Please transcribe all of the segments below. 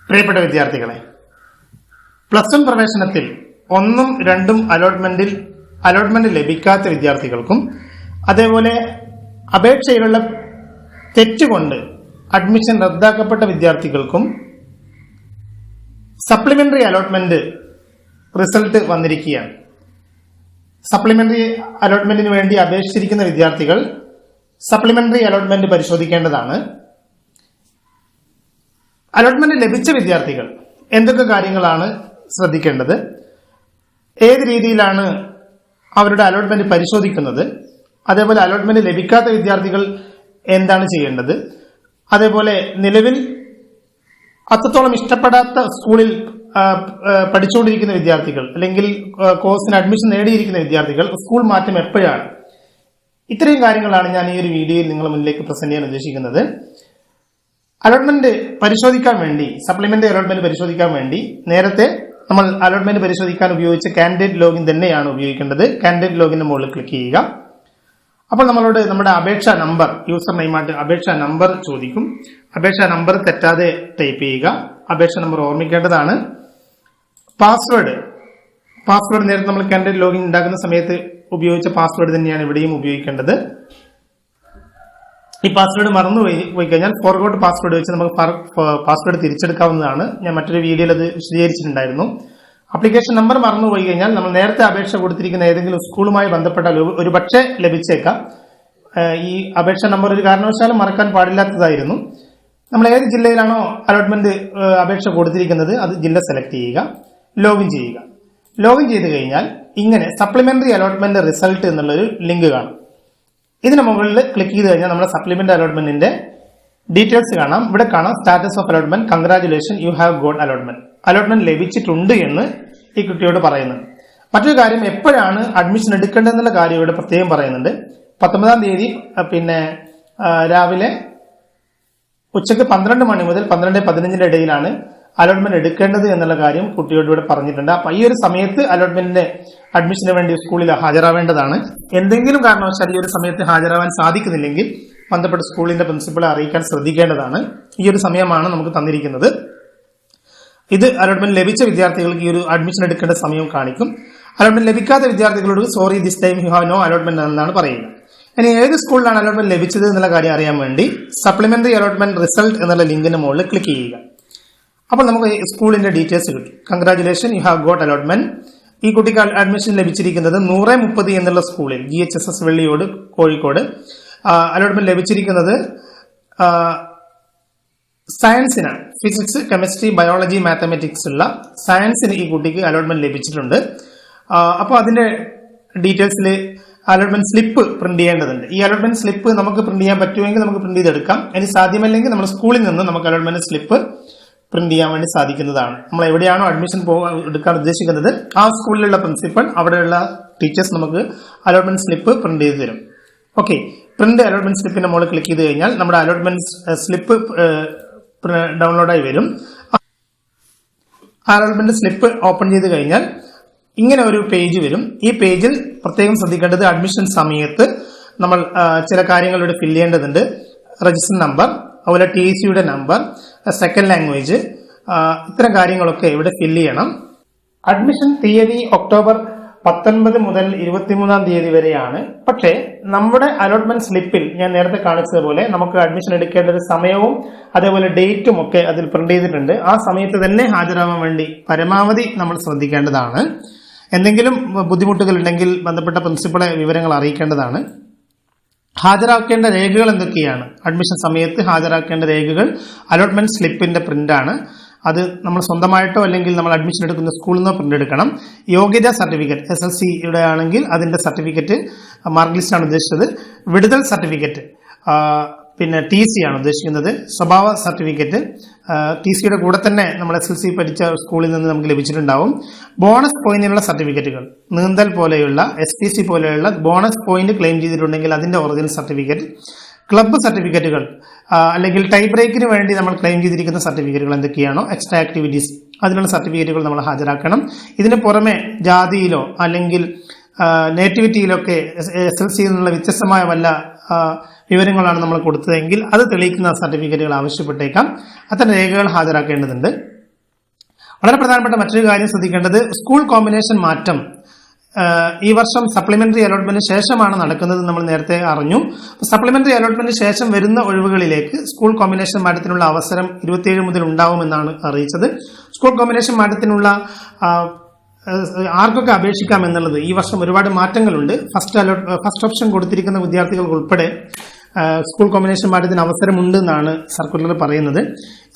പ്രിയപ്പെട്ട വിദ്യാർത്ഥികളെ, plus 1 പ്രവേശനത്തിൽ 1ഉം 2ഉം allotment ലഭിക്കാത്ത വിദ്യാർത്ഥികൾക്കും അതേപോലെ അപേക്ഷയിലുള്ള തെറ്റുകൊണ്ട് അഡ്മിഷൻ റദ്ദാക്കപ്പെട്ട വിദ്യാർത്ഥികൾക്കും സപ്ലിമെന്ററി അലോട്ട്മെന്റ് റിസൾട്ട് വന്നിരിക്കുകയാണ്. സപ്ലിമെന്ററി അലോട്ട്മെന്റിന് വേണ്ടി അപേക്ഷിച്ചിരിക്കുന്ന വിദ്യാർത്ഥികൾ സപ്ലിമെന്ററി അലോട്ട്മെന്റ് പരിശോധിക്കേണ്ടതാണ്. അലോട്ട്മെന്റ് ലഭിച്ച വിദ്യാർത്ഥികൾ എന്തൊക്കെ കാര്യങ്ങളാണ് ശ്രദ്ധിക്കേണ്ടത്, ഏത് രീതിയിലാണ് അവരുടെ അലോട്ട്മെന്റ് പരിശോധിക്കുന്നത്, അതേപോലെ അലോട്ട്മെന്റ് ലഭിക്കാത്ത വിദ്യാർത്ഥികൾ എന്താണ് ചെയ്യേണ്ടത്, അതേപോലെ നിലവിൽ അത്രത്തോളം ഇഷ്ടപ്പെടാത്ത സ്കൂളിൽ പഠിച്ചുകൊണ്ടിരിക്കുന്ന വിദ്യാർത്ഥികൾ അല്ലെങ്കിൽ കോഴ്സിന് അഡ്മിഷൻ നേടിയിരിക്കുന്ന വിദ്യാർത്ഥികൾ സ്കൂൾ മാറ്റം എപ്പോഴാണ്, ഇത്രയും കാര്യങ്ങളാണ് ഞാൻ ഈ ഒരു വീഡിയോയിൽ നിങ്ങളുടെ മുന്നിലേക്ക് പ്രസന്റ് ചെയ്യാൻ ഉദ്ദേശിക്കുന്നത്. അലോട്ട്മെന്റ് പരിശോധിക്കാൻ വേണ്ടി, സപ്ലിമെന്ററി അലോട്ട്മെന്റ് പരിശോധിക്കാൻ വേണ്ടി നേരത്തെ നമ്മൾ അലോട്ട്മെന്റ് പരിശോധിക്കാൻ ഉപയോഗിച്ച കാൻഡിഡേറ്റ് ലോഗിൻ തന്നെയാണ് ഉപയോഗിക്കേണ്ടത്. കാൻഡിഡേറ്റ് ലോഗിന്റെ മുകളിൽ ക്ലിക്ക് ചെയ്യുക. അപ്പോൾ നമ്മളോട് നമ്മുടെ അപേക്ഷാ നമ്പർ, യൂസർ നെയിമായിട്ട് അപേക്ഷാ നമ്പർ ചോദിക്കും. അപേക്ഷാ നമ്പർ തെറ്റാതെ ടൈപ്പ് ചെയ്യുക. അപേക്ഷാ നമ്പർ ഓർമ്മിക്കേണ്ടതാണ്. പാസ്വേഡ് നേരത്തെ നമ്മൾ കാൻഡിഡേറ്റ് ലോഗിൻ ഉണ്ടാക്കുന്ന സമയത്ത് ഉപയോഗിച്ച പാസ്വേഡ് തന്നെയാണ് ഇവിടെയും ഉപയോഗിക്കേണ്ടത്. ഈ പാസ്വേഡ് മറന്നുപോയി കഴിഞ്ഞാൽ ഫോർഗോട്ട് പാസ്വേഡ് വെച്ച് നമുക്ക് പാസ്വേഡ് തിരിച്ചെടുക്കാവുന്നതാണ്. ഞാൻ മറ്റൊരു വീഡിയോയിൽ അത് വിശദീകരിച്ചിട്ടുണ്ടായിരുന്നു. ആപ്ലിക്കേഷൻ നമ്പർ മറന്നുപോയി കഴിഞ്ഞാൽ നമ്മൾ നേരത്തെ അപേക്ഷ കൊടുത്തിരിക്കുന്ന ഏതെങ്കിലും സ്കൂളുമായി ബന്ധപ്പെട്ട ഒരു പക്ഷേ ലഭിച്ചേക്കാം. ഈ അപേക്ഷ നമ്പർ ഒരു കാരണവശാലും മറക്കാൻ പാടില്ലാത്തതായിരുന്നു. നമ്മൾ ഏത് ജില്ലയിലാണോ അലോട്ട്മെന്റ് അപേക്ഷ കൊടുത്തിരിക്കുന്നത് അത് ജില്ല സെലക്ട് ചെയ്യുക, ലോഗിൻ ചെയ്യുക. ലോഗിൻ ചെയ്ത് കഴിഞ്ഞാൽ ഇങ്ങനെ സപ്ലിമെന്ററി അലോട്ട്മെന്റ് റിസൾട്ട് എന്നുള്ളൊരു ലിങ്ക് കാണും. ഇതിന് മുകളിൽ ക്ലിക്ക് ചെയ്ത് കഴിഞ്ഞാൽ നമ്മുടെ സപ്ലിമെന്ററി അലോട്ട്മെന്റിന്റെ ഡീറ്റെയിൽസ് കാണാം. ഇവിടെ കാണാം status of allotment, congratulation, you have got allotment. Allotment ലഭിച്ചിട്ടുണ്ട് എന്ന് ഈ കുട്ടിയോട് പറയുന്നുണ്ട്. മറ്റൊരു കാര്യം, എപ്പോഴാണ് അഡ്മിഷൻ എടുക്കേണ്ടതെന്നുള്ള കാര്യം ഇവിടെ പ്രത്യേകം പറയുന്നുണ്ട്. 19-ാം തീയതി രാവിലെ ഉച്ചയ്ക്ക് 12 മണി മുതൽ 12:15 ഇടയിലാണ് അലോട്ട്മെന്റ് എടുക്കേണ്ടത് എന്നുള്ള കാര്യം കുട്ടിയോട് ഇവിടെ പറഞ്ഞിട്ടുണ്ട്. അപ്പൊ ഈ ഒരു സമയത്ത് അഡ്മിഷന് വേണ്ടി സ്കൂളിൽ ഹാജരാവേണ്ടതാണ്. എന്തെങ്കിലും കാരണവശാൽ ഈ ഒരു സമയത്ത് ഹാജരാവാൻ സാധിക്കുന്നില്ലെങ്കിൽ ബന്ധപ്പെട്ട സ്കൂളിന്റെ പ്രിൻസിപ്പളെ അറിയിക്കാൻ ശ്രദ്ധിക്കേണ്ടതാണ്. ഈ ഒരു സമയമാണ് നമുക്ക് തന്നിരിക്കുന്നത്. ഇത് അലോട്ട്മെന്റ് ലഭിച്ച വിദ്യാർത്ഥികൾക്ക് ഈ ഒരു അഡ്മിഷൻ എടുക്കേണ്ട സമയം കാണിക്കും. അലോട്ട്മെന്റ് ലഭിക്കാത്ത വിദ്യാർത്ഥികളോട് sorry this time you have no allotment എന്നാണ് പറയുക. ഇനി ഏത് സ്കൂളിലാണ് അലോട്ട്മെന്റ് ലഭിച്ചത് എന്നുള്ള കാര്യം അറിയാൻ വേണ്ടി സപ്ലിമെന്ററി അലോട്ട്മെന്റ് റിസൾട്ട് എന്നുള്ള ലിങ്കിന് മുകളിൽ ക്ലിക്ക് ചെയ്യുക. അപ്പോൾ നമുക്ക് സ്കൂളിന്റെ ഡീറ്റെയിൽസ് കിട്ടും. Congratulation, you have got allotment. ഈ കുട്ടിക്ക് അഡ്മിഷൻ ലഭിച്ചിരിക്കുന്നത് 130 എന്നുള്ള സ്കൂളിൽ, GHSS വെള്ളിയോട്, കോഴിക്കോട്. അലോട്ട്മെന്റ് ലഭിച്ചിരിക്കുന്നത് സയൻസിനാണ്. ഫിസിക്സ്, കെമിസ്ട്രി, ബയോളജി, മാത്തമാറ്റിക്സ് ഉള്ള സയൻസിന് ഈ കുട്ടിക്ക് അലോട്ട്മെന്റ് ലഭിച്ചിട്ടുണ്ട്. അപ്പോൾ അതിന്റെ ഡീറ്റെയിൽസിൽ അലോട്ട്മെന്റ് സ്ലിപ്പ് പ്രിന്റ് ചെയ്യേണ്ടതുണ്ട്. ഈ അലോട്ട്മെന്റ് സ്ലിപ്പ് നമുക്ക് പ്രിന്റ് ചെയ്യാൻ പറ്റുമെങ്കിൽ നമുക്ക് പ്രിന്റ് ചെയ്തെടുക്കാം. ഇനി സാധ്യമല്ലെങ്കിൽ നമ്മൾ സ്കൂളിൽ നിന്ന് നമുക്ക് അലോട്ട്മെന്റ് സ്ലിപ്പ് പ്രിന്റ് ചെയ്യാൻ വേണ്ടി സാധിക്കുന്നതാണ്. നമ്മൾ എവിടെയാണോ അഡ്മിഷൻ എടുക്കാൻ ഉദ്ദേശിക്കുന്നത് ആ സ്കൂളിലുള്ള പ്രിൻസിപ്പൽ, അവിടെയുള്ള ടീച്ചേഴ്സ് നമുക്ക് അലോട്ട്മെന്റ് സ്ലിപ്പ് പ്രിന്റ് ചെയ്ത് തരും. ഓക്കെ, പ്രിന്റ് അലോട്ട്മെന്റ് സ്ലിപ്പിന്റെ മുകളിൽ ക്ലിക്ക് ചെയ്ത് കഴിഞ്ഞാൽ നമ്മുടെ അലോട്ട്മെന്റ് സ്ലിപ്പ് ഡൗൺലോഡായി വരും. അലോട്ട്മെന്റ് സ്ലിപ്പ് ഓപ്പൺ ചെയ്ത് കഴിഞ്ഞാൽ ഇങ്ങനെ ഒരു പേജ് വരും. ഈ പേജിൽ പ്രത്യേകം ശ്രദ്ധിക്കേണ്ടത്, അഡ്മിഷൻ സമയത്ത് നമ്മൾ ചില കാര്യങ്ങൾ ഇവിടെ ഫില്ല് ചെയ്യേണ്ടതുണ്ട്. രജിസ്റ്റർ നമ്പർ, അതുപോലെ TC നമ്പർ, സെക്കൻഡ് ലാംഗ്വേജ്, ഇത്തരം കാര്യങ്ങളൊക്കെ ഇവിടെ ഫില്ല് ചെയ്യണം. അഡ്മിഷൻ തീയതി ഒക്ടോബർ 19 മുതൽ 23-ാം തീയതി വരെയാണ്. പക്ഷേ നമ്മുടെ അലോട്ട്മെന്റ് സ്ലിപ്പിൽ ഞാൻ നേരത്തെ കാണിച്ചതുപോലെ നമുക്ക് അഡ്മിഷൻ എടുക്കേണ്ട ഒരു സമയവും അതേപോലെ ഡേറ്റും ഒക്കെ അതിൽ പ്രിന്റ് ചെയ്തിട്ടുണ്ട്. ആ സമയത്ത് തന്നെ ഹാജരാവാൻ വേണ്ടി പരമാവധി നമ്മൾ ശ്രദ്ധിക്കേണ്ടതാണ്. എന്തെങ്കിലും ബുദ്ധിമുട്ടുകൾ ഉണ്ടെങ്കിൽ ബന്ധപ്പെട്ട പ്രിൻസിപ്പളെ വിവരങ്ങൾ അറിയിക്കേണ്ടതാണ്. ഹാജരാക്കേണ്ട രേഖകൾ എന്തൊക്കെയാണ്? അഡ്മിഷൻ സമയത്ത് ഹാജരാക്കേണ്ട രേഖകൾ അലോട്ട്മെന്റ് സ്ലിപ്പിന്റെ പ്രിന്റാണ്. അത് നമ്മൾ സ്വന്തമായിട്ടോ അല്ലെങ്കിൽ നമ്മൾ അഡ്മിഷൻ എടുക്കുന്ന സ്കൂളിൽ നിന്നോ പ്രിന്റ് എടുക്കണം. യോഗ്യതാ സർട്ടിഫിക്കറ്റ്, SSLC ആണെങ്കിൽ അതിന്റെ സർട്ടിഫിക്കറ്റ്, മാർക്ക് ലിസ്റ്റ് ആണ് ഉദ്ദേശിച്ചത്. വിടുതൽ സർട്ടിഫിക്കറ്റ്, പിന്നെ TC ആണ് ഉദ്ദേശിക്കുന്നത്. സ്വഭാവ സർട്ടിഫിക്കറ്റ്, TC കൂടെ തന്നെ നമ്മൾ SSLC പഠിച്ച സ്കൂളിൽ നിന്ന് നമുക്ക് ലഭിച്ചിട്ടുണ്ടാവും. ബോണസ് പോയിന്റിനുള്ള സർട്ടിഫിക്കറ്റുകൾ, നീന്തൽ പോലെയുള്ള STC പോലെയുള്ള ബോണസ് പോയിന്റ് ക്ലെയിം ചെയ്തിട്ടുണ്ടെങ്കിൽ അതിന്റെ ഒറിജിനൽ സർട്ടിഫിക്കറ്റ്, ക്ലബ്ബ് സർട്ടിഫിക്കറ്റുകൾ അല്ലെങ്കിൽ ടൈ ബ്രേക്കിന് വേണ്ടി നമ്മൾ ക്ലെയിം ചെയ്തിരിക്കുന്ന സർട്ടിഫിക്കറ്റുകൾ എന്തൊക്കെയാണോ, എക്സ്ട്രാ ആക്ടിവിറ്റീസ്, അതിനുള്ള സർട്ടിഫിക്കറ്റുകൾ നമ്മൾ ഹാജരാക്കണം. ഇതിന് പുറമെ ജാതിയിലോ അല്ലെങ്കിൽ നേറ്റിവിറ്റിയിലൊക്കെ SSLC എന്നുള്ള വ്യത്യസ്തമായ വല്ല വിവരങ്ങളാണ് നമ്മൾ കൊടുത്തതെങ്കിൽ അത് തെളിയിക്കുന്ന സർട്ടിഫിക്കറ്റുകൾ ആവശ്യപ്പെട്ടേക്കാം. അത്തരം രേഖകൾ ഹാജരാക്കേണ്ടതുണ്ട്. വളരെ പ്രധാനപ്പെട്ട മറ്റൊരു കാര്യം ശ്രദ്ധിക്കേണ്ടത് സ്കൂൾ കോമ്പിനേഷൻ മാറ്റം ഈ വർഷം സപ്ലിമെന്ററി അലോട്ട്മെന്റിന് ശേഷമാണ് നടക്കുന്നത്. നമ്മൾ നേരത്തെ അറിഞ്ഞു. സപ്ലിമെന്ററി അലോട്ട്മെന്റിന് ശേഷം വരുന്ന ഒഴിവുകളിലേക്ക് സ്കൂൾ കോമ്പിനേഷൻ മാറ്റത്തിനുള്ള അവസരം 27 മുതൽ ഉണ്ടാവുമെന്നാണ് അറിയിച്ചത്. സ്കൂൾ കോമ്പിനേഷൻ മാറ്റത്തിനുള്ള ആർക്കൊക്കെ അപേക്ഷിക്കാം എന്നുള്ളത് ഈ വർഷം ഒരുപാട് മാറ്റങ്ങളുണ്ട്. ഫസ്റ്റ് ഓപ്ഷൻ കൊടുത്തിരിക്കുന്ന വിദ്യാർത്ഥികൾക്ക് ഉൾപ്പെടെ സ്കൂൾ കോമ്പിനേഷൻ മാറ്റത്തിന് അവസരമുണ്ട് എന്നാണ് സർക്കുലർ പറയുന്നത്.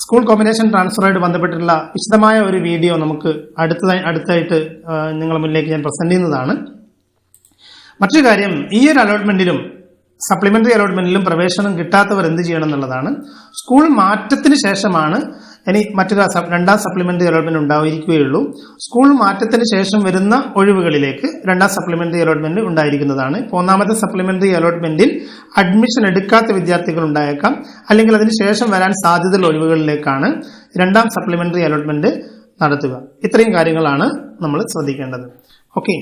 സ്കൂൾ കോമ്പിനേഷൻ ട്രാൻസ്ഫറുമായിട്ട് ബന്ധപ്പെട്ടുള്ള വിശദമായ ഒരു വീഡിയോ നമുക്ക് അടുത്തായിട്ട് നിങ്ങളുടെ മുന്നിലേക്ക് ഞാൻ പ്രസന്റ് ചെയ്യുന്നതാണ്. മറ്റൊരു കാര്യം, ഈ ഒരു അലോട്ട്മെന്റിലും സപ്ലിമെന്ററി അലോട്ട്മെന്റിലും പ്രവേശനം കിട്ടാത്തവർ എന്ത് ചെയ്യണം എന്നുള്ളതാണ്. സ്കൂൾ മാറ്റത്തിന് ശേഷമാണ് ഇനി മറ്റൊരു രണ്ടാം സപ്ലിമെന്ററി അലോട്ട്മെന്റ് ഉണ്ടായിരിക്കുകയുള്ളൂ. സ്കൂൾ മാറ്റത്തിന് ശേഷം വരുന്ന ഒഴിവുകളിലേക്ക് രണ്ടാം സപ്ലിമെന്ററി അലോട്ട്മെന്റ് ഉണ്ടായിരിക്കുന്നതാണ്. ഒന്നാമത്തെ സപ്ലിമെന്ററി അലോട്ട്മെന്റിൽ അഡ്മിഷൻ എടുക്കാത്ത വിദ്യാർത്ഥികൾ ഉണ്ടായേക്കാം, അല്ലെങ്കിൽ അതിനുശേഷം വരാൻ സാധ്യതയുള്ള ഒഴിവുകളിലേക്കാണ് രണ്ടാം സപ്ലിമെന്ററി അലോട്ട്മെന്റ് നടത്തുക. ഇത്രയും കാര്യങ്ങളാണ് നമ്മൾ ശ്രദ്ധിക്കേണ്ടത്. ഓക്കെ.